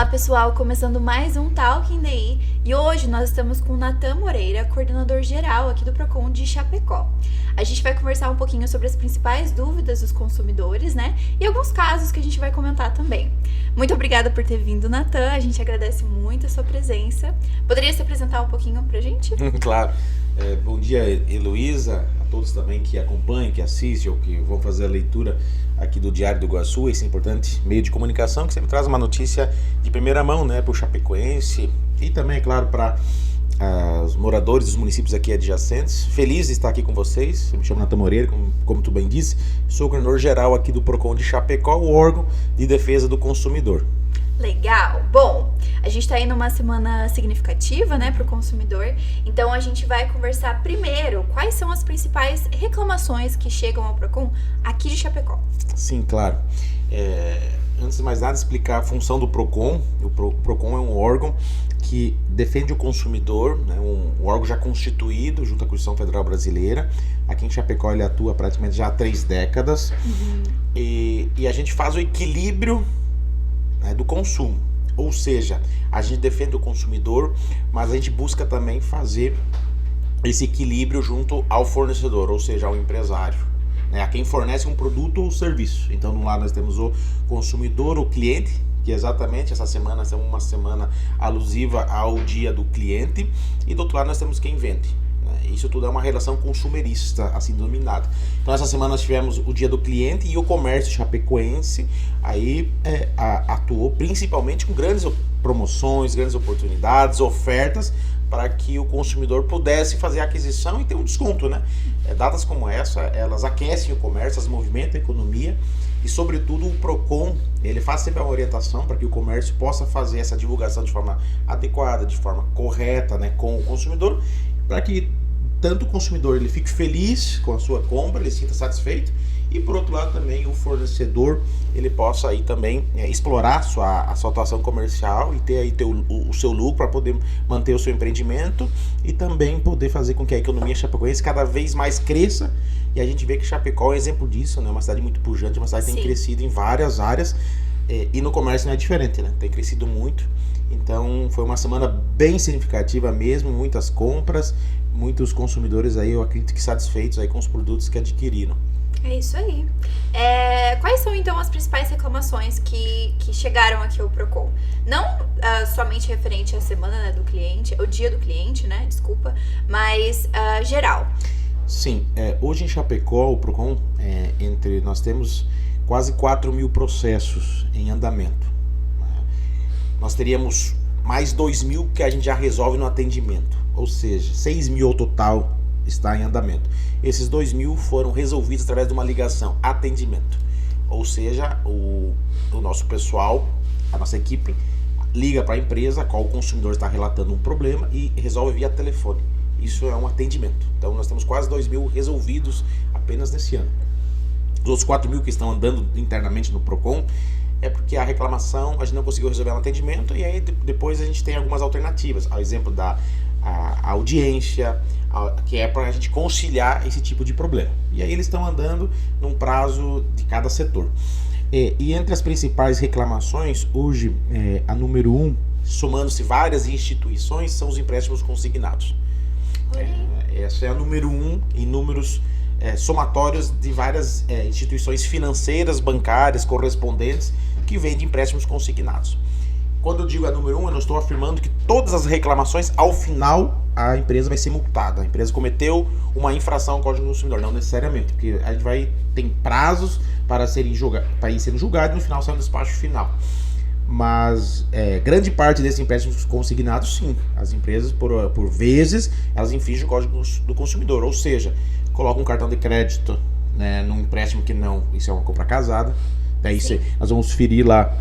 Olá pessoal, começando mais um Talking DI e hoje nós estamos com o Natan Moreira, coordenador geral aqui do Procon de Chapecó. A gente vai conversar um pouquinho sobre as principais dúvidas dos consumidores, né? E alguns casos que a gente vai comentar também. Muito obrigada por ter vindo, Natan, a gente agradece muito a sua presença. Poderia se apresentar um pouquinho pra gente? Claro. Bom dia, Heloísa, a todos também que acompanham, que assistem ou que vão fazer a leitura aqui do Diário do Iguaçu, esse importante meio de comunicação que sempre traz uma notícia de primeira mão, né, para o chapecoense e também, é claro, para os moradores dos municípios aqui adjacentes. Feliz de estar aqui com vocês. Eu me chamo Natan Moreira, como tu bem disse, sou o coordenador geral aqui do Procon de Chapecó, o órgão de defesa do consumidor. Legal! Bom, a gente tá aí numa semana significativa, né, para o consumidor, então a gente vai conversar primeiro quais são as principais reclamações que chegam ao Procon aqui de Chapecó. Sim, claro. Antes de mais nada, explicar a função do Procon. O Procon é um órgão que defende o consumidor, né, um órgão já constituído junto à Constituição Federal Brasileira. Aqui em Chapecó ele atua praticamente já há 3 décadas. E a gente faz o equilíbrio, né, do consumo. Ou seja, a gente defende o consumidor, mas a gente busca também fazer esse equilíbrio junto ao fornecedor, ou seja, ao empresário, né, a quem fornece um produto ou serviço. Então, no lado nós temos o consumidor, o cliente, que exatamente essa semana é uma semana alusiva ao dia do cliente, e do outro lado nós temos quem vende. Isso tudo é uma relação consumerista, assim denominada. Então essa semana nós tivemos o dia do cliente e o comércio chapecoense aí atuou principalmente com grandes promoções, grandes oportunidades, ofertas para que o consumidor pudesse fazer a aquisição e ter um desconto, né? Datas como essa, elas aquecem o comércio, elas movimentam a economia e, sobretudo, o Procon, ele faz sempre uma orientação para que o comércio possa fazer essa divulgação de forma adequada, de forma correta, né, com o consumidor, para que tanto o consumidor ele fique feliz com a sua compra, ele se sinta satisfeito, e por outro lado também o fornecedor ele possa aí também explorar a sua atuação comercial e ter aí o seu lucro para poder manter o seu empreendimento e também poder fazer com que a economia chapecoense cada vez mais cresça. E a gente vê que Chapecó é um exemplo disso, né? Uma cidade muito pujante, uma cidade que tem crescido em várias áreas, e no comércio não é diferente, né? Tem crescido muito. Então foi uma semana bem significativa mesmo, muitas compras, muitos consumidores aí, eu acredito que satisfeitos aí com os produtos que adquiriram. É isso aí. Quais são então as principais reclamações que chegaram aqui ao Procon? Não somente referente à semana, né, do cliente, o dia do cliente, né, desculpa, mas geral. Sim, hoje em Chapecó, o Procon, nós temos quase 4.000 processos em andamento. Nós teríamos mais 2.000 que a gente já resolve no atendimento, ou seja, 6.000 ao total está em andamento. Esses 2.000 foram resolvidos através de uma ligação, atendimento, ou seja, o nosso pessoal, a nossa equipe, liga para a empresa, a qual o consumidor está relatando um problema e resolve via telefone. Isso é um atendimento. Então nós temos quase 2.000 resolvidos apenas nesse ano. Os outros 4.000 que estão andando internamente no Procon é porque a reclamação a gente não conseguiu resolver no atendimento, e aí depois a gente tem algumas alternativas, ao exemplo da audiência, que é para a gente conciliar esse tipo de problema. E aí eles estão andando num prazo de cada setor. E entre as principais reclamações, hoje, a número 1, somando-se várias instituições, são os empréstimos consignados. Essa é a número 1 em números somatórios de várias instituições financeiras, bancárias, correspondentes, que vendem empréstimos consignados. Quando eu digo a número 1, eu não estou afirmando que todas as reclamações, ao final, a empresa vai ser multada. A empresa cometeu uma infração ao Código do Consumidor, não necessariamente, porque a gente tem prazos para ir sendo julgado e no final sai um despacho final. Mas grande parte desses empréstimos consignados, sim, as empresas, por vezes, elas infringem o Código do Consumidor, ou seja, colocam um cartão de crédito, né, num empréstimo que não, isso é uma compra casada, daí nós vamos ferir lá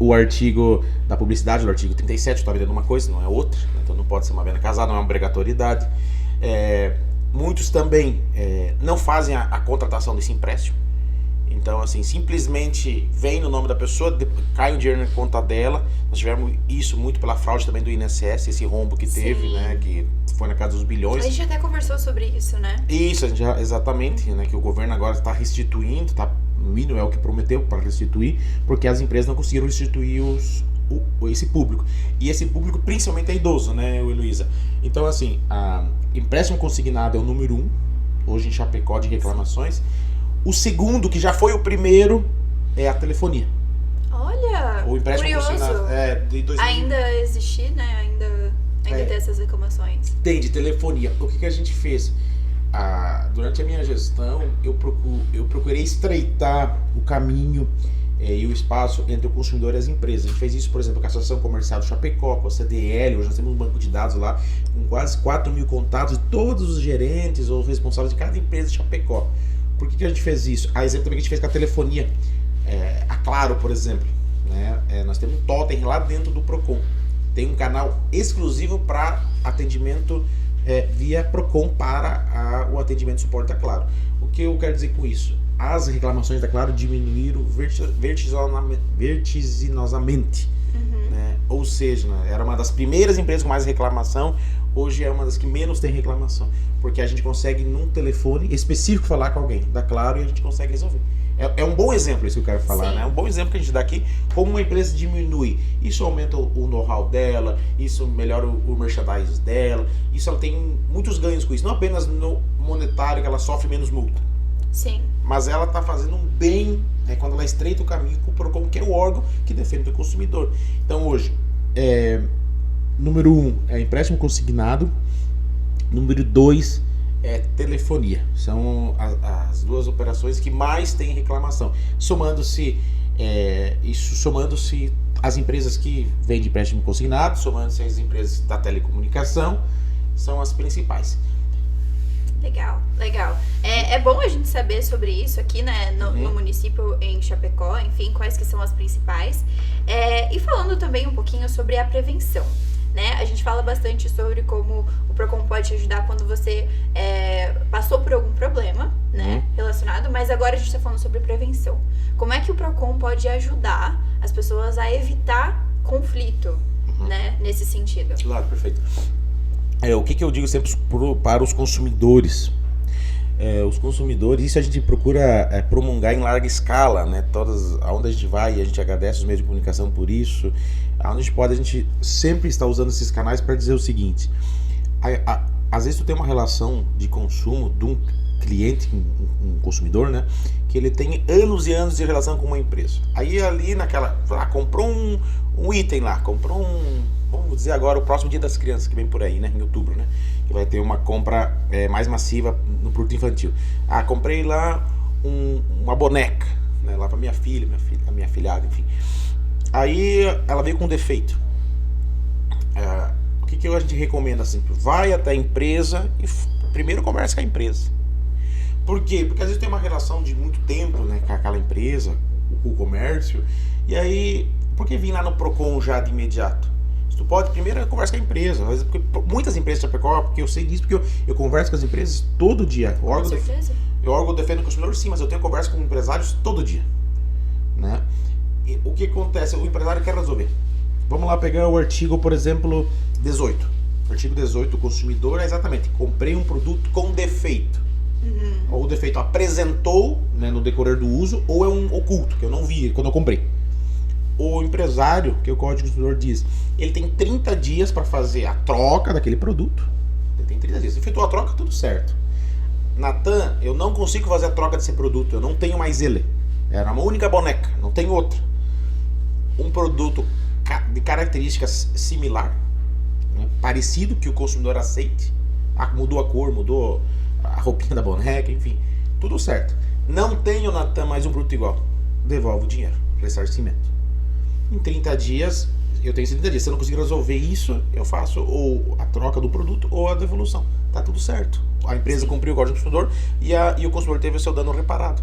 o artigo da publicidade, o artigo 37, estou vendendo uma coisa, não é outra, então não pode ser uma venda casada, não é uma obrigatoriedade. Muitos também não fazem a contratação desse empréstimo, então assim, simplesmente vem no nome da pessoa, cai o dinheiro na conta dela. Nós tivemos isso muito pela fraude também do INSS, esse rombo que teve, né, que foi na casa dos bilhões. A gente até conversou sobre isso, né? Isso, a gente exatamente, né, que o governo agora está restituindo, no mínimo é o que prometeu para restituir, porque as empresas não conseguiram restituir esse público. E esse público principalmente é idoso, né, Heloísa? Então, assim, empréstimo consignado é o número 1, hoje em Chapecó, de reclamações. O segundo, que já foi o primeiro, é a telefonia. Olha, O empréstimo consignado de 2000. Ainda existir, né? Ainda tem essas reclamações. Tem, de telefonia. O que a gente fez? Durante a minha gestão, eu procurei estreitar o caminho e o espaço entre o consumidor e as empresas. A gente fez isso, por exemplo, com a Associação Comercial do Chapecó, com a CDL. Hoje nós temos um banco de dados lá com quase 4 mil contatos de todos os gerentes ou responsáveis de cada empresa de Chapecó. Por que a gente fez isso? A exemplo também que a gente fez com a telefonia. A Claro, por exemplo, né? Nós temos um totem lá dentro do Procon. Tem um canal exclusivo para atendimento via Procon para o atendimento e suporte da Claro. O que eu quero dizer com isso? As reclamações da Claro diminuíram vertiginosamente. Né? Ou seja, né, era uma das primeiras empresas com mais reclamação, hoje é uma das que menos tem reclamação. Porque a gente consegue num telefone específico falar com alguém da Claro e a gente consegue resolver. É um bom exemplo isso que eu quero falar, né? É um bom exemplo que a gente dá aqui, como uma empresa diminui. Isso aumenta o know-how dela, isso melhora o merchandise dela, isso ela tem muitos ganhos com isso. Não apenas no monetário, que ela sofre menos multa. Sim. Mas ela está fazendo um bem, né, quando ela estreita o caminho com o Procon, que é o órgão que defende o consumidor. Então hoje, número 1 é empréstimo consignado, número 2 é telefonia. São as duas operações que mais têm reclamação. Somando-se as empresas que vendem empréstimo consignado, somando-se as empresas da telecomunicação, são as principais. Legal, legal. É bom a gente saber sobre isso aqui, né, no município, em Chapecó, enfim, quais que são as principais. E falando também um pouquinho sobre a prevenção, né? A gente fala bastante sobre como o Procon pode te ajudar quando você passou por algum problema, né, relacionado, mas agora a gente está falando sobre prevenção. Como é que o Procon pode ajudar as pessoas a evitar conflito, né, nesse sentido? Claro, perfeito. O que eu digo sempre para os consumidores? Os consumidores, isso a gente procura promulgar em larga escala, né? Aonde a gente vai, e a gente agradece os meios de comunicação por isso. Aonde a gente pode, a gente sempre está usando esses canais para dizer o seguinte: às vezes tu tem uma relação de consumo de um cliente, um consumidor, né? Que ele tem anos e anos de relação com uma empresa. Aí ali comprou um item lá, vamos dizer agora, o próximo Dia das Crianças, que vem por aí, né, em outubro, né, que vai ter uma compra mais massiva no produto infantil. Comprei lá uma boneca, né, lá pra minha filha, a minha afilhada, enfim. Aí ela veio com defeito. O que a gente recomenda, assim? Vai até a empresa e primeiro conversa com a empresa. Por quê? Porque às vezes tem uma relação de muito tempo, né, com aquela empresa, com o comércio, e aí, por que vir lá no Procon já de imediato? Tu pode primeiro conversar com a empresa. Porque muitas empresas de Chapecó, porque eu sei disso, porque eu converso com as empresas todo dia. Com certeza. O órgão defende o consumidor, sim, mas eu tenho conversa com empresários todo dia, né? E o que acontece? O empresário quer resolver. Vamos lá pegar o artigo, por exemplo, 18. O artigo 18 do consumidor é exatamente: comprei um produto com defeito. Ou o defeito apresentou, né, no decorrer do uso, ou é um oculto, que eu não vi quando eu comprei. O empresário, que o Código do Consumidor diz, ele tem 30 dias para fazer a troca daquele produto. Ele tem 30 dias. Se efetuou a troca, tudo certo. Natan, eu não consigo fazer a troca desse produto, eu não tenho mais ele. Era uma única boneca, não tem outra. Um produto de características similar, né, parecido, que o consumidor aceite. Mudou a cor, mudou a roupinha da boneca, enfim, tudo certo. Não tenho, Natan, mais um produto igual. Devolve o dinheiro, ressarcimento. Em 30 dias, eu tenho 30 dias. Se eu não conseguir resolver isso, eu faço ou a troca do produto ou a devolução. Tá tudo certo. A empresa cumpriu o Código do Consumidor e o consumidor teve o seu dano reparado.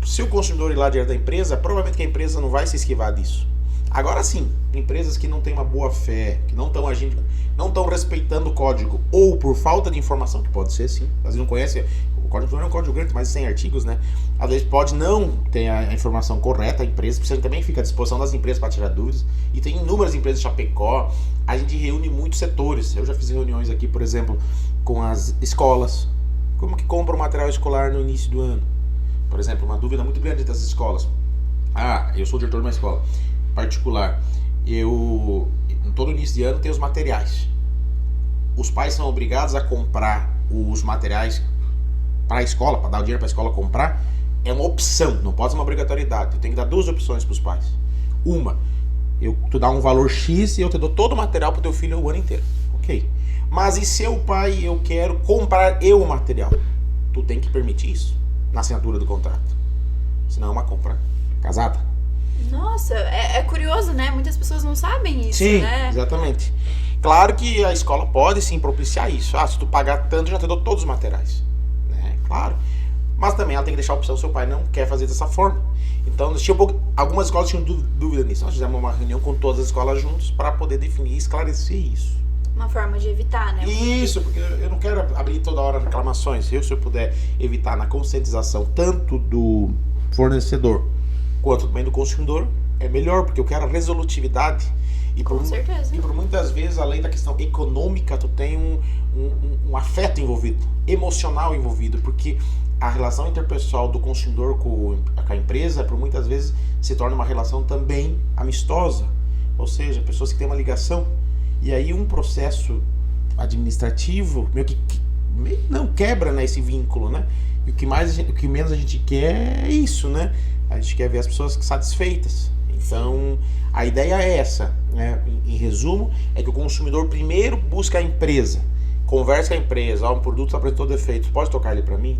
Se o consumidor ir lá direto da empresa, provavelmente que a empresa não vai se esquivar disso. Agora sim, empresas que não têm uma boa fé, que não estão agindo, não estão respeitando o código, ou por falta de informação, que pode ser sim, às vezes não conhece, o Código não é um código grande, mais de 100 artigos, né? Às vezes pode não ter a informação correta, a empresa precisa também fica à disposição das empresas para tirar dúvidas, e tem inúmeras empresas de Chapecó, a gente reúne muitos setores. Eu já fiz reuniões aqui, por exemplo, com as escolas, como que compra o material escolar no início do ano. Por exemplo, uma dúvida muito grande das escolas. Eu sou diretor de uma escola particular. todo início de ano tem os materiais. Os pais são obrigados a comprar os materiais para a escola, para dar o dinheiro para a escola comprar. É uma opção, não pode ser uma obrigatoriedade. Tem que dar 2 opções para os pais. Uma, tu dá um valor X e eu te dou todo o material para o teu filho o ano inteiro. Ok. Mas e se o pai, eu quero comprar o material? Tu tem que permitir isso na assinatura do contrato. Senão é uma compra casada. Nossa, é curioso, né? Muitas pessoas não sabem isso, Sim, né? exatamente. Claro que a escola pode sim propiciar isso. Se tu pagar tanto, já te dou todos os materiais. Né? Claro. Mas também ela tem que deixar a opção, seu pai não quer fazer dessa forma. Então, algumas escolas tinham dúvida nisso. Nós fizemos uma reunião com todas as escolas juntos para poder definir e esclarecer isso. Uma forma de evitar, né? Isso, porque eu não quero abrir toda hora reclamações. Se eu puder evitar na conscientização tanto do fornecedor quanto também do consumidor, é melhor, porque eu quero a resolutividade. Com certeza. E por muitas vezes, além da questão econômica, tu tem um afeto envolvido, emocional envolvido, porque a relação interpessoal do consumidor com a empresa, por muitas vezes, se torna uma relação também amistosa. Ou seja, pessoas que têm uma ligação. E aí um processo administrativo meio que não quebra, né, esse vínculo, né? E o que menos a gente quer é isso, né? A gente quer ver as pessoas satisfeitas. Então, a ideia é essa, né? Em resumo, é que o consumidor primeiro busca a empresa, conversa com a empresa, um produto apresentou defeitos, pode tocar ele para mim?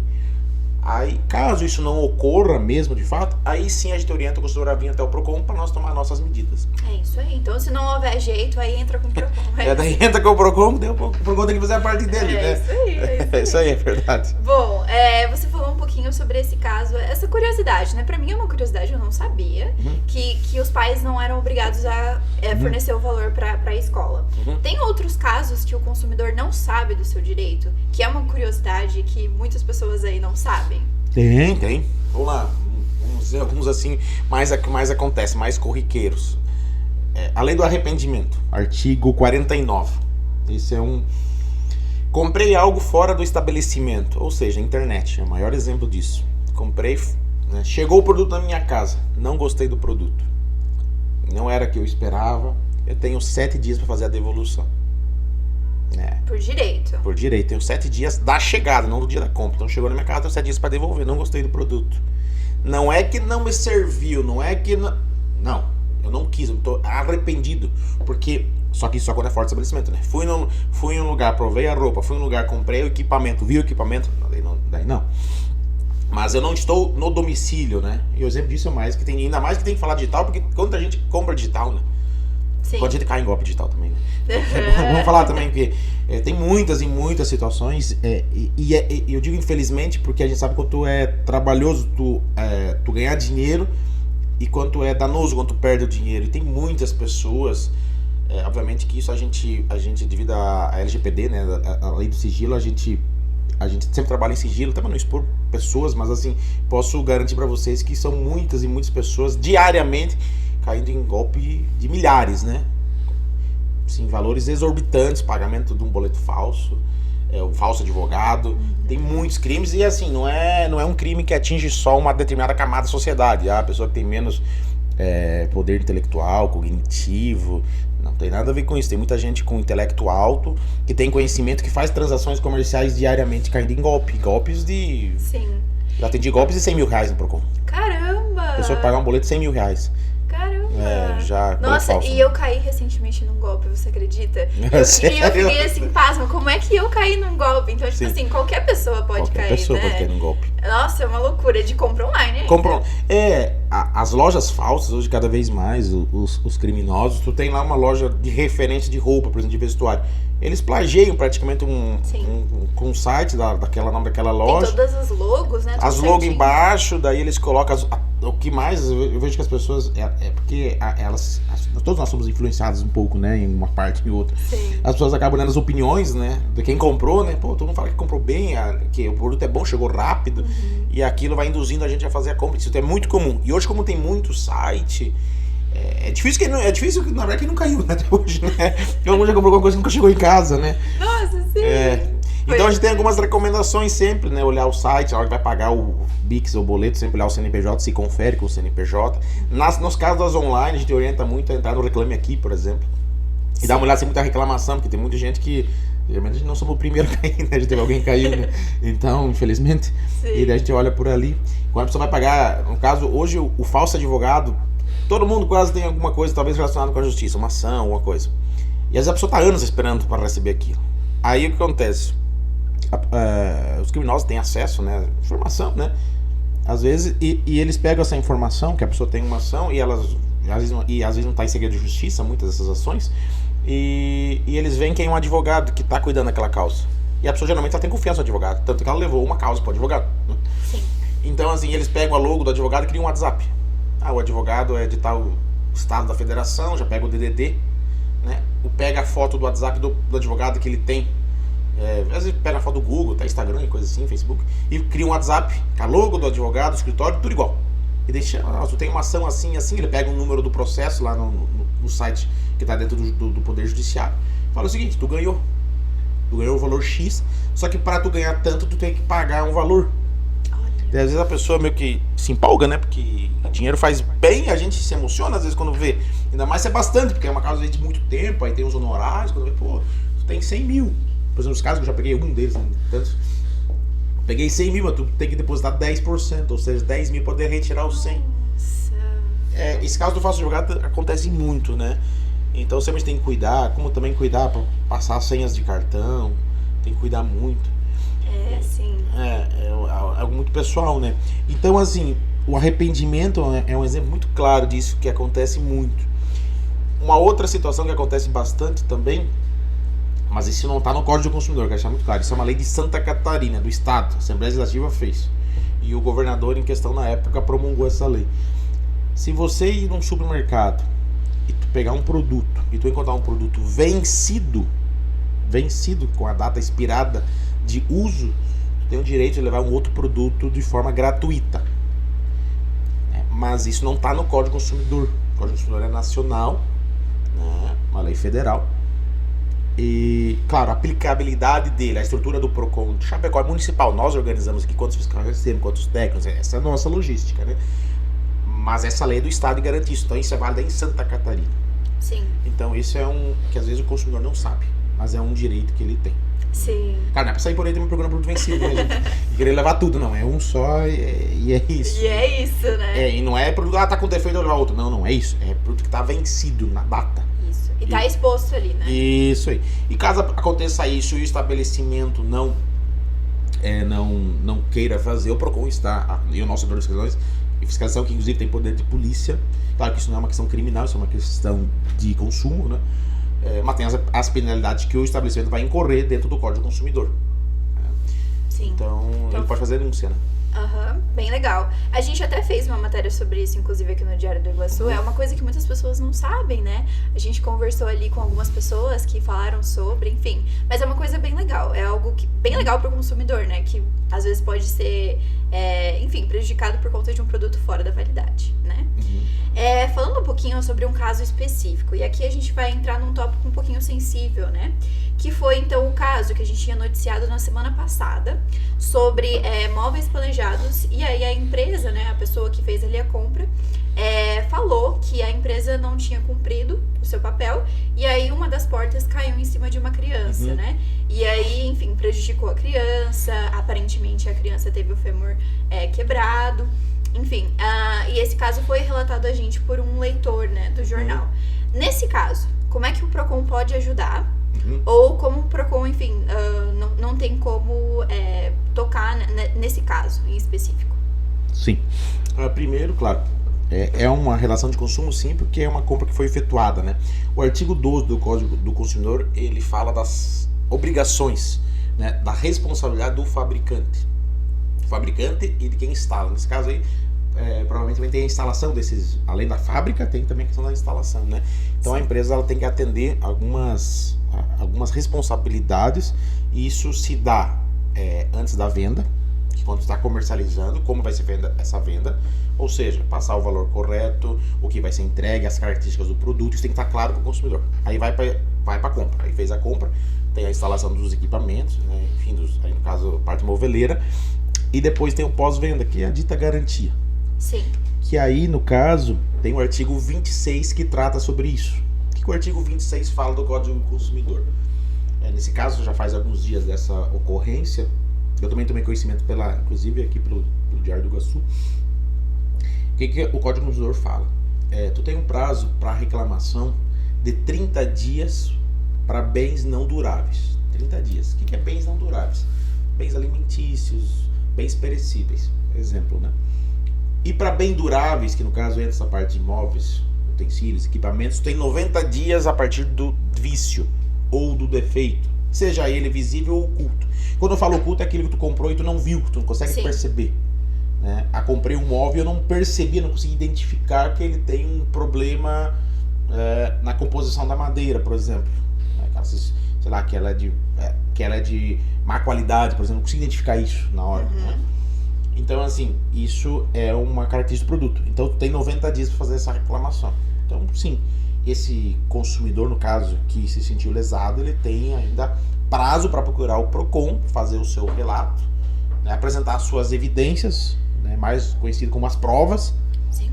Aí, caso isso não ocorra mesmo de fato, aí sim a gente orienta o consumidor a vir até o PROCON para nós tomar nossas medidas. É isso aí. Então, se não houver jeito, aí entra com o PROCON. Daí entra com o PROCON, o PROCON tem que fazer a parte dele, né? Isso aí, é isso aí, é verdade. Bom, você falou um pouquinho sobre esse caso, essa curiosidade, né? Pra mim é uma curiosidade, eu não sabia que os pais não eram obrigados a fornecer o valor pra escola. Tem outros casos que o consumidor não sabe do seu direito, que é uma curiosidade que muitas pessoas aí não sabem? Tem. Vamos lá, vamos dizer alguns assim, mais acontece, mais corriqueiros. A lei do arrependimento, artigo 49. Esse é comprei algo fora do estabelecimento, ou seja, a internet, é o maior exemplo disso. Comprei, né, chegou o produto na minha casa, não gostei do produto. Não era o que eu esperava, eu tenho 7 dias para fazer a devolução. Por direito. Por direito, tenho 7 dias da chegada, não do dia da compra. Então chegou na minha casa, tenho 7 dias para devolver, não gostei do produto. Não é que não me serviu, não é que... Não, eu não quis, eu tô arrependido. Porque, só que isso só quando é fora do estabelecimento, né? Fui em um lugar, provei a roupa, fui em um lugar, comprei o equipamento, vi o equipamento, daí não. Mas eu não estou no domicílio, né? E o exemplo disso é mais que tem, ainda mais que tem que falar digital, porque quanta gente compra digital, né? Sim. Quanta gente cai em golpe digital também, né? Vamos falar também que tem muitas e muitas situações, e eu digo infelizmente porque a gente sabe quanto é trabalhoso tu ganhar dinheiro e quanto é danoso quando tu perde o dinheiro. E tem muitas pessoas, obviamente que isso a gente devido à LGPD, né, a lei do sigilo, a gente sempre trabalha em sigilo, até para não expor pessoas, mas assim, posso garantir para vocês que são muitas e muitas pessoas diariamente caindo em golpe de milhares, né? Sim, valores exorbitantes, pagamento de um boleto falso, um falso advogado. Tem muitos crimes e assim, não é um crime que atinge só uma determinada camada da sociedade. A pessoa que tem menos poder intelectual, cognitivo, não tem nada a ver com isso. Tem muita gente com intelecto alto, que tem conhecimento, que faz transações comerciais diariamente caindo em golpes de... Sim. Já atendi golpes de 100 mil reais no PROCON. Caramba! A pessoa pagar um boleto de 100 mil reais. Caramba! Já Nossa, falso, e né? eu caí recentemente num golpe, você acredita? Sério? E eu fiquei assim, pasma, como é que eu caí num golpe? Então, tipo Sim. assim, qualquer pessoa pode Qualquer cair, pessoa né? pode cair num golpe. Nossa, é uma loucura de compra online ainda. Compram. As lojas falsas, hoje cada vez mais, os criminosos, tu tem lá uma loja de referência de roupa, por exemplo, de vestuário. Eles plagiam praticamente um site daquela nome daquela loja. Tem todas as logos, né? Tudo As logos certinho. embaixo, daí eles colocam o que mais eu vejo que as pessoas porque todos nós somos influenciados um pouco, né, em uma parte e outra. Sim. As pessoas acabam dando as opiniões, né, de quem comprou, né? Pô, todo mundo fala que comprou bem, que o produto é bom, chegou rápido, e aquilo vai induzindo a gente a fazer a compra. Isso é muito comum. E hoje, como tem muito site, é difícil na verdade, que não caiu, né, até hoje, né? Todo mundo já comprou alguma coisa que nunca chegou em casa, né? Nossa, sim. Então a gente tem algumas recomendações sempre, né? Olhar o site, a hora que vai pagar o Pix ou o boleto, sempre olhar o CNPJ, se confere com o CNPJ. Nos casos das online, a gente orienta muito a entrar no Reclame Aqui, por exemplo. E dar uma olhada sem muita reclamação, porque tem muita gente que... Geralmente a gente não somos o primeiro a cair, né? A gente teve alguém que caiu, né? Então, infelizmente. Sim. E daí a gente olha por ali. Quando a pessoa vai pagar, no caso, hoje o falso advogado, todo mundo quase tem alguma coisa, talvez relacionada com a justiça, uma ação, alguma coisa. E às vezes a pessoa está anos esperando para receber aquilo. Aí o que acontece? Os criminosos têm acesso, né? Informação, né? Às vezes, e eles pegam essa informação, que a pessoa tem uma ação, e às vezes não está em segredo de justiça, muitas dessas ações. E eles veem quem é um advogado que está cuidando daquela causa. E a pessoa geralmente ela tem confiança no advogado, tanto que ela levou uma causa para o advogado. Né? Sim. Então, assim, eles pegam a logo do advogado e criam um WhatsApp. O advogado é de tal estado da federação, já pega o DDD, né? Pega a foto do WhatsApp do advogado que ele tem. Às vezes pega a foto do Google, tá, Instagram e coisa assim, Facebook, e cria um WhatsApp com a logo do advogado, do escritório, tudo igual. E deixa, tu tem uma ação assim, ele pega um número do processo lá no site que está dentro do Poder Judiciário. Fala o seguinte, tu ganhou o valor X, só que para tu ganhar tanto, tu tem que pagar um valor. E às vezes a pessoa meio que se empolga, né? Porque o dinheiro faz bem, a gente se emociona às vezes quando vê. Ainda mais se é bastante, porque é uma causa de muito tempo, aí tem os honorários, quando vê, pô, tu tem 100 mil. Por exemplo, os casos que eu já peguei um deles, né, tantos. Peguei 100 mil, mas tu tem que depositar 10%, ou seja, 10 mil para poder retirar os 100. Esse caso do falso advogado acontece muito, né? Então sempre tem que cuidar, como também cuidar para passar senhas de cartão, tem que cuidar muito. Sim. É algo muito pessoal, né? Então, assim, o arrependimento é um exemplo muito claro disso, que acontece muito. Uma outra situação que acontece bastante também, mas isso não está no Código do Consumidor, quero deixar muito claro, isso é uma lei de Santa Catarina, do Estado, a Assembleia Legislativa fez. E o governador em questão na época promulgou essa lei. Se você ir num supermercado e tu pegar um produto, e tu encontrar um produto vencido com a data expirada de uso, tu tem o direito de levar um outro produto de forma gratuita. Mas isso não está no Código do Consumidor. O Código do Consumidor é nacional, né? Uma lei federal. E, claro, a aplicabilidade dele, a estrutura do PROCON de Chapecó é municipal. Nós organizamos aqui quantos fiscais temos, quantos técnicos, essa é a nossa logística, né? Mas essa lei é do Estado e garante isso. Então isso é válido em Santa Catarina. Sim. Então isso é que às vezes o consumidor não sabe, mas é um direito que ele tem. Sim. Cara, não é pra sair por aí ter um programa produto vencido, né, gente? E querer levar tudo, não. É um só e é isso. E é isso, né? E não é produto, tá com defeito, eu levar outro. Não é isso. É produto que tá vencido na data. Isso. E tá exposto ali, né? Isso aí. E caso aconteça isso e o estabelecimento não queira fazer, o PROCON está, e o nosso setor de fiscalização, que inclusive tem poder de polícia. Claro que isso não é uma questão criminal, isso é uma questão de consumo, né? Mas tem as penalidades que o estabelecimento vai incorrer dentro do Código do Consumidor. Sim. Então ele pode fazer denúncia, né? Bem legal. A gente até fez uma matéria sobre isso, inclusive aqui no Diário do Iguaçu. É uma coisa que muitas pessoas não sabem, né? A gente conversou ali com algumas pessoas que falaram sobre, enfim. Mas é uma coisa bem legal. É algo bem legal para o consumidor, né? Que às vezes pode ser, enfim, prejudicado por conta de um produto fora da validade, né? Falando um pouquinho sobre um caso específico. E aqui a gente vai entrar num tópico um pouquinho sensível, né? Que foi, então, o caso que a gente tinha noticiado na semana passada sobre móveis planejados. E aí a empresa, né, a pessoa que fez ali a compra, falou que a empresa não tinha cumprido o seu papel. E aí uma das portas caiu em cima de uma criança, né? E aí, enfim, prejudicou a criança. Aparentemente a criança teve o fêmur quebrado. Enfim, e esse caso foi relatado a gente por um leitor, né, do jornal. Nesse caso, como é que o PROCON pode ajudar? Ou como o PROCON, enfim, não tem como tocar nesse caso em específico? Sim. Primeiro, claro, é uma relação de consumo sim, porque é uma compra que foi efetuada, né? O artigo 12 do Código do Consumidor, ele fala das obrigações, né, da responsabilidade do fabricante. Fabricante e de quem instala. Nesse caso aí, provavelmente também tem a instalação desses, além da fábrica, tem também a questão da instalação, né? Então a empresa ela tem que atender algumas responsabilidades, e isso se dá antes da venda, que quando está comercializando, como vai ser essa venda, ou seja, passar o valor correto, o que vai ser entregue, as características do produto, isso tem que estar claro para o consumidor. Aí vai para vai para compra. Aí fez a compra, tem a instalação dos equipamentos, né? Enfim, aí no caso, parte moveleira. E depois tem o pós-venda, que é a dita garantia. Sim. Que aí, no caso, tem o artigo 26 que trata sobre isso. O que o artigo 26 fala do Código do Consumidor? Nesse caso, já faz alguns dias dessa ocorrência. Eu também tomei conhecimento, inclusive aqui pelo Diário do Iguaçu. O que o Código do Consumidor fala? Tu tem um prazo para reclamação de 30 dias para bens não duráveis. 30 dias. O que é bens não duráveis? Bens alimentícios, bens perecíveis, exemplo, né? E para bens duráveis, que no caso entra essa parte de imóveis, utensílios, equipamentos, tem 90 dias a partir do vício ou do defeito, seja ele visível ou oculto. Quando eu falo oculto, é aquilo que tu comprou e tu não viu, tu não consegue Sim. perceber. Né? Comprei um móvel e eu não percebi, não consegui identificar que ele tem um problema na composição da madeira, por exemplo. Sei lá, que ela é de má qualidade, por exemplo, não consigo identificar isso na hora. Né? Então, assim, isso é uma característica do produto. Então, tu tem 90 dias para fazer essa reclamação. Então, sim, esse consumidor, no caso, que se sentiu lesado, ele tem ainda prazo para procurar o PROCON, fazer o seu relato, né, apresentar as suas evidências, né, mais conhecido como as provas. Sim.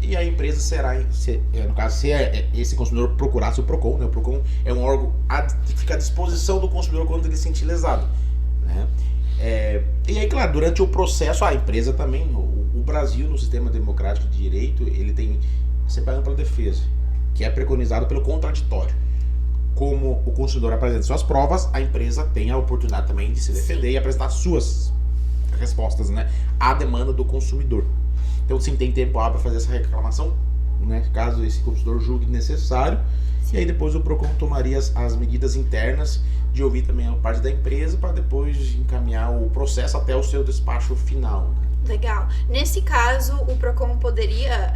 E a empresa será, no caso, se esse consumidor procurasse o PROCON, né, o PROCON é um órgão que fica à disposição do consumidor quando ele se sentir lesado. Né? E aí, claro, durante o processo, a empresa também, o Brasil, no sistema democrático de direito, ele tem sempre a ampla defesa, que é preconizado pelo contraditório. Como o consumidor apresenta suas provas, a empresa tem a oportunidade também de se defender. Sim. E apresentar suas respostas, né, à demanda do consumidor. Então, sim, tem tempo hábil para fazer essa reclamação, né, caso esse consumidor julgue necessário. Sim. E aí depois o PROCON tomaria as medidas internas de ouvir também a parte da empresa para depois encaminhar o processo até o seu despacho final. Né? Legal. Nesse caso, o PROCON poderia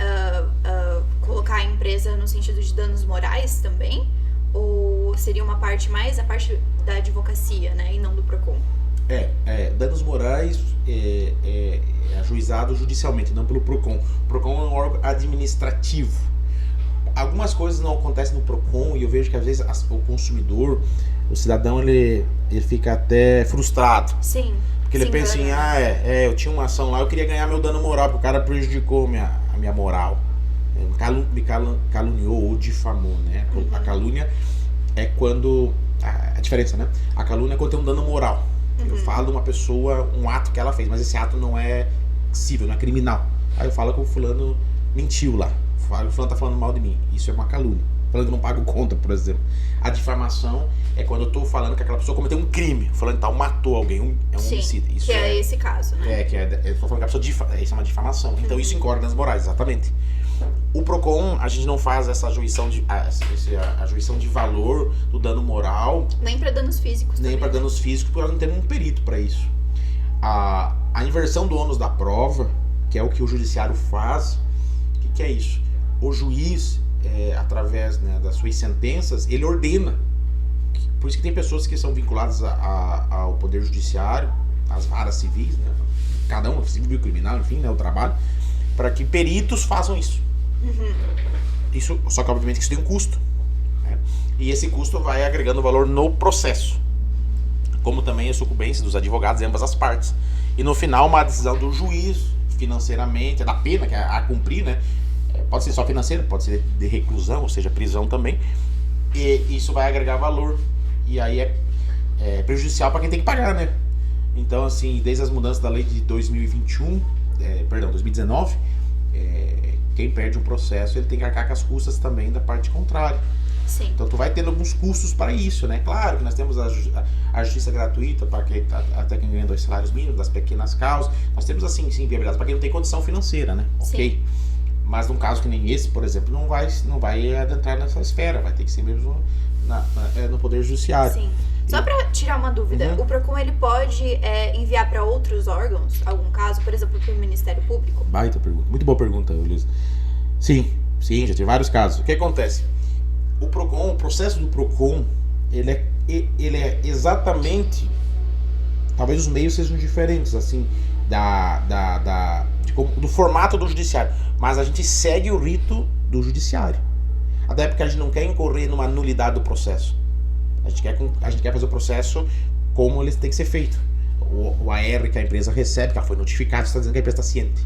colocar a empresa no sentido de danos morais também? Ou seria uma parte mais a parte da advocacia, né, e não do PROCON? Danos morais é ajuizado judicialmente, não pelo PROCON. O PROCON é um órgão administrativo. Algumas coisas não acontecem no PROCON e eu vejo que às vezes o consumidor, o cidadão, ele fica até frustrado. Sim. Porque ele pensa em, eu tinha uma ação lá, eu queria ganhar meu dano moral, porque o cara prejudicou a minha moral. Me caluniou ou difamou, né? Uhum. A calúnia é quando... A diferença, né? A calúnia é quando tem um dano moral. Uhum. Eu falo de uma pessoa, um ato que ela fez, mas esse ato não é cível, não é criminal. Aí eu falo que o fulano mentiu lá. O fulano tá falando mal de mim. Isso é uma calúnia. Falando que não pago conta, por exemplo. A difamação é quando eu tô falando que aquela pessoa cometeu um crime. Falando tal, matou alguém. É um homicídio. Isso que é esse caso, né? Eu tô falando que a pessoa isso é uma difamação. Então isso incorre nas morais, exatamente. O PROCON, a gente não faz essa ajuição de valor do dano moral. Nem para danos físicos. Nem para danos físicos, porque nós não temos um perito para isso. A inversão do ônus da prova, que é o que o judiciário faz, o que é isso? O juiz, através, né, das suas sentenças, ele ordena. Por isso que tem pessoas que são vinculadas ao poder judiciário, às varas civis, né, cada um, civil, criminal, enfim, né, o trabalho, para que peritos façam isso. Uhum. Isso, só que obviamente que isso tem um custo, né? E esse custo vai agregando valor no processo, como também a sucumbência dos advogados em ambas as partes. E no final, uma decisão do juiz, financeiramente, da pena que é a cumprir, né? Pode ser só financeira, pode ser de reclusão, ou seja, prisão também. E isso vai agregar valor. E aí é prejudicial para quem tem que pagar, né? Então, assim, desde as mudanças da lei de 2019, quem perde um processo, ele tem que arcar com as custas também da parte contrária. Sim. Então, tu vai tendo alguns custos para isso, né? Claro que nós temos a justiça gratuita para até quem ganha 2 salários mínimos, das pequenas causas. Nós temos, assim, sim, viabilidade para quem não tem condição financeira, né? Sim. Ok. Mas num caso que nem esse, por exemplo, não vai adentrar nessa esfera, vai ter que ser mesmo no Poder Judiciário. Sim. Só para tirar uma dúvida, o PROCON ele pode enviar para outros órgãos, algum caso, por exemplo, para o Ministério Público? Baita pergunta, muito boa pergunta, Luiz. Sim, já tive vários casos. O que acontece? O PROCON, o processo do PROCON, ele é exatamente, talvez os meios sejam diferentes, assim, do formato do judiciário, mas a gente segue o rito do judiciário. Até porque a gente não quer incorrer numa nulidade do processo. A gente quer fazer o processo como ele tem que ser feito. O AR que a empresa recebe, que ela foi notificada, está dizendo que a empresa está ciente.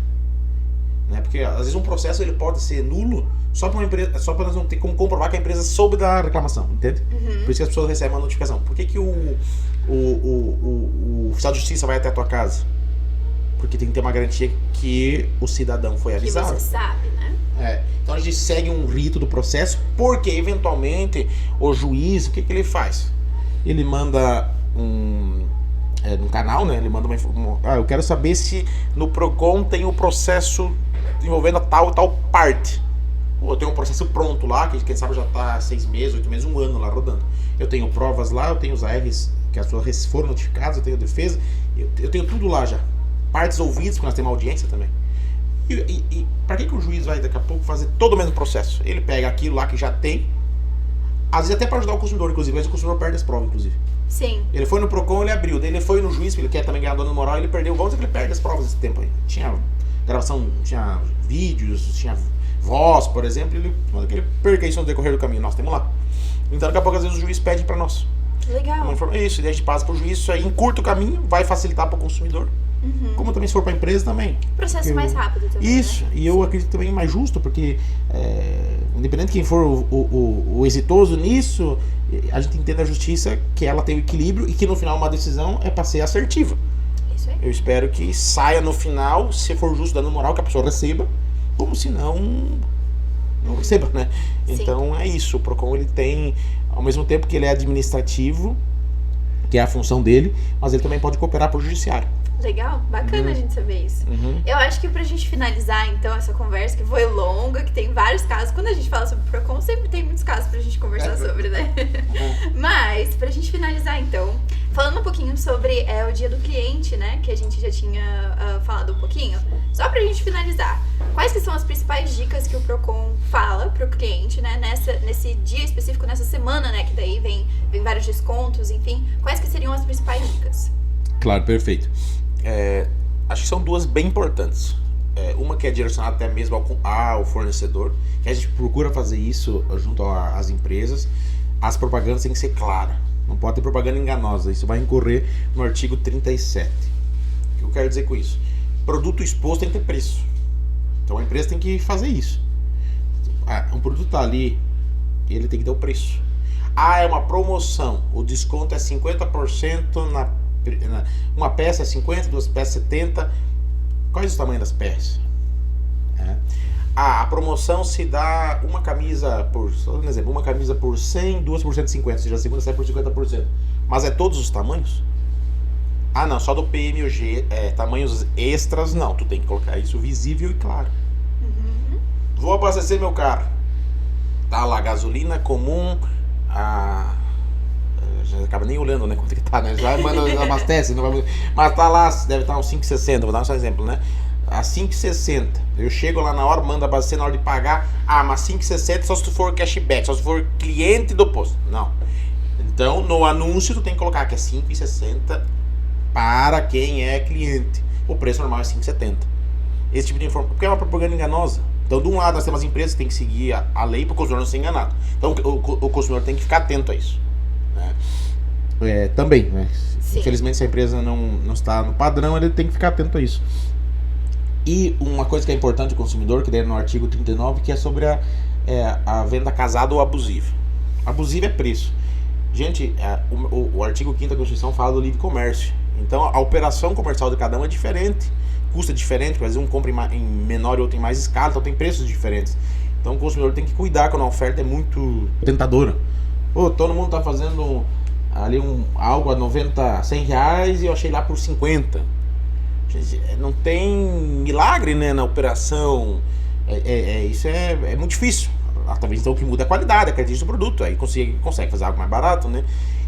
Né? Porque às vezes um processo ele pode ser nulo só para uma empresa, só para nós não ter como comprovar que a empresa soube da reclamação, entende? Por isso que as pessoas recebem uma notificação. Por que o oficial de justiça vai até a tua casa? Porque tem que ter uma garantia que o cidadão foi avisado. Que você sabe, né? Então a gente segue um rito do processo, porque eventualmente o juiz, o que ele faz? Ele manda no canal, né? Ele manda eu quero saber se no PROCON tem o processo envolvendo a tal parte. Ou eu tenho um processo pronto lá, que quem sabe já está 6 meses, 8 meses, 1 ano lá rodando. Eu tenho provas lá, eu tenho os ARs que as pessoas foram notificadas, eu tenho defesa, eu tenho tudo lá já. Partes ouvidas, porque nós temos audiência também. E para que o juiz vai daqui a pouco fazer todo o mesmo processo? Ele pega aquilo lá que já tem, às vezes até para ajudar o consumidor, inclusive, mas o consumidor perde as provas, inclusive. Sim. Ele foi no PROCON, ele abriu, daí ele foi no juiz, porque ele quer também ganhar dano moral, ele perdeu. Vamos dizer que ele perde as provas nesse tempo aí. Tinha gravação, tinha vídeos, tinha voz, por exemplo, ele perca isso no decorrer do caminho. Nós temos lá. Então daqui a pouco às vezes o juiz pede para nós. Legal. Isso, e daí a gente passa pro juiz, isso aí encurta o caminho, vai facilitar para o consumidor. Como também se for para a empresa também. Processo mais rápido também. Isso, né? E eu acredito também mais justo, porque independente de quem for o exitoso nisso, a gente entende a justiça que ela tem o equilíbrio e que no final uma decisão é para ser assertiva. Isso aí. Eu espero que saia no final, se for justo, dando moral, que a pessoa receba, como se não receba, né? Sim. Então é isso, o PROCON ele tem, ao mesmo tempo que ele é administrativo, que é a função dele, mas ele também pode cooperar para o judiciário. Legal, bacana a gente saber isso. Eu acho que pra gente finalizar, então, essa conversa, que foi longa, que tem vários casos. Quando a gente fala sobre PROCON, sempre tem muitos casos pra gente conversar sobre, né? Mas, pra gente finalizar, então, falando um pouquinho sobre o dia do cliente, né? Que a gente já tinha falado um pouquinho. Só pra gente finalizar, quais que são as principais dicas que o PROCON fala pro cliente, né? Nesse dia específico, nessa semana, né? Que daí vem vários descontos, enfim. Quais que seriam as principais dicas? Claro, perfeito. Acho que são duas bem importantes. Uma que é direcionada até mesmo ao fornecedor, que a gente procura fazer isso junto às empresas. As propagandas têm que ser claras, não pode ter propaganda enganosa. Isso vai incorrer no artigo 37. O que eu quero dizer com isso? Produto exposto tem que ter preço. Então a empresa tem que fazer isso. Um produto está ali, ele tem que ter o preço. É uma promoção, o desconto é 50% uma peça é 50, 2 peças 70. Quais os tamanhos das peças? A promoção se dá uma camisa por, só um exemplo, uma camisa por 100, 2 por 150, ou seja, a segunda sai por 50%. Mas é todos os tamanhos? Não, só do PM ou G, tamanhos extras não, tu tem que colocar isso visível e claro. Vou abastecer meu carro. Tá lá, gasolina comum, já acaba nem olhando, né, quanto que tá, né? Já manda, abastece, não vai, mas tá lá, deve estar uns 5,60, vou dar só um exemplo, né? A 5,60, eu chego lá na hora, mando abastecer na hora de pagar, mas 5,60 só se tu for cashback, só se for cliente do posto. Não. Então, no anúncio tu tem que colocar que é 5,60 para quem é cliente. O preço normal é 5,70. Esse tipo de informação, porque é uma propaganda enganosa. Então, de um lado nós temos as empresas que têm que seguir a lei para o consumidor não ser enganado. Então, o consumidor tem que ficar atento a isso. Também, né? Infelizmente, se a empresa não está no padrão, ele tem que ficar atento a isso. E uma coisa que é importante o consumidor, que daí é no artigo 39, que é sobre a venda casada ou abusiva. Abusiva é preço. Gente, o artigo 5º da Constituição fala do livre comércio. Então, a operação comercial de cada um é diferente. Custa diferente, porque às vezes um compra em menor e outro em mais escala, então tem preços diferentes. Então, o consumidor tem que cuidar quando a oferta é muito tentadora. Todo mundo está fazendo ali algo a 90, 100 reais e eu achei lá por 50. Não tem milagre, né, na operação. Isso é muito difícil. Talvez então o que muda é a qualidade, a característica do produto. Aí consegue fazer algo mais barato, né?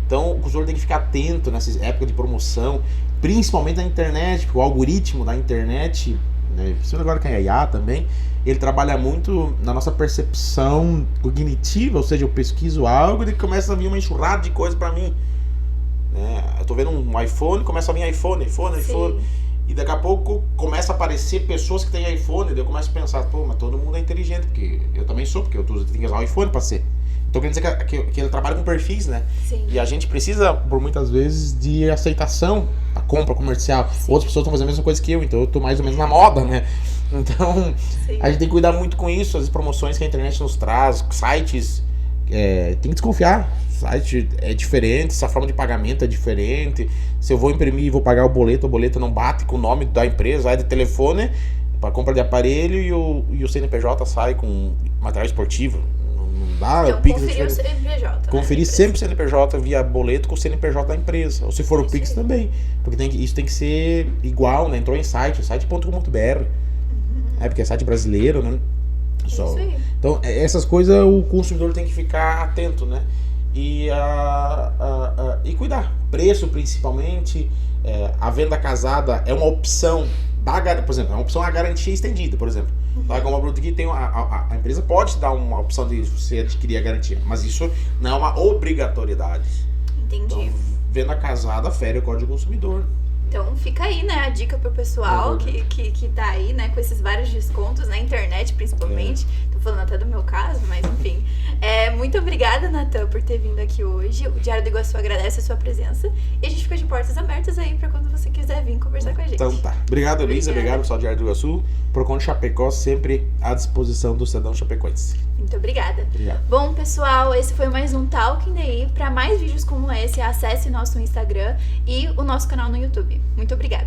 Então o consumidor tem que ficar atento nessas épocas de promoção, principalmente na internet, porque o algoritmo da internet, né, agora que é a IA também, ele trabalha muito na nossa percepção cognitiva, ou seja, eu pesquiso algo e começa a vir uma enxurrada de coisas para mim. Eu tô vendo um iPhone, começa a vir iPhone. E daqui a pouco começa a aparecer pessoas que têm iPhone, daí eu começo a pensar, pô, mas todo mundo é inteligente, porque eu também sou, porque eu tenho que usar o iPhone para ser. Então quer dizer que ele trabalha com perfis, né? Sim. E a gente precisa, por muitas vezes, de aceitação, a compra comercial. Sim. Outras pessoas estão fazendo a mesma coisa que eu, então eu tô mais ou menos na moda, né? Então, Sim. a gente tem que cuidar muito com isso, as promoções que a internet nos traz, sites, tem que desconfiar. Site é diferente, essa forma de pagamento é diferente. Se eu vou imprimir e vou pagar o boleto não bate com o nome da empresa, é de telefone para compra de aparelho e o CNPJ sai com material esportivo. Não dá. Então, o Pix conferir o CNPJ. Conferir sempre o CNPJ via boleto com o CNPJ da empresa. Ou se for o Pix também. Porque isso tem que ser igual, né? Entrou em site.com.br. Porque é site brasileiro, né? Isso aí. Então, essas coisas o consumidor tem que ficar atento, né? E cuidar. Preço, principalmente. A venda casada é uma opção, por exemplo, é uma opção a garantia estendida, por exemplo. Como uma produto que tem a empresa pode dar uma opção de você adquirir a garantia, mas isso não é uma obrigatoriedade. Entendi. Então, venda casada fere o Código do Consumidor. Então fica aí, né, a dica pro pessoal que tá aí, né, com esses vários descontos na internet, principalmente. Tô falando até do meu caso, mas enfim. Muito obrigada, Natan, por ter vindo aqui hoje. O Diário do Iguaçu agradece a sua presença. E a gente fica de portas abertas aí pra quando você quiser vir conversar com a gente. Então tá. Obrigado, Elisa. Obrigado, pessoal do Diário do Iguaçu. Procon de Chapecó, sempre à disposição do cidadão chapecoense. Muito obrigada. Obrigado. Bom, pessoal, esse foi mais um Talking Daí. Para mais vídeos como esse, acesse nosso Instagram e o nosso canal no YouTube. Muito obrigada.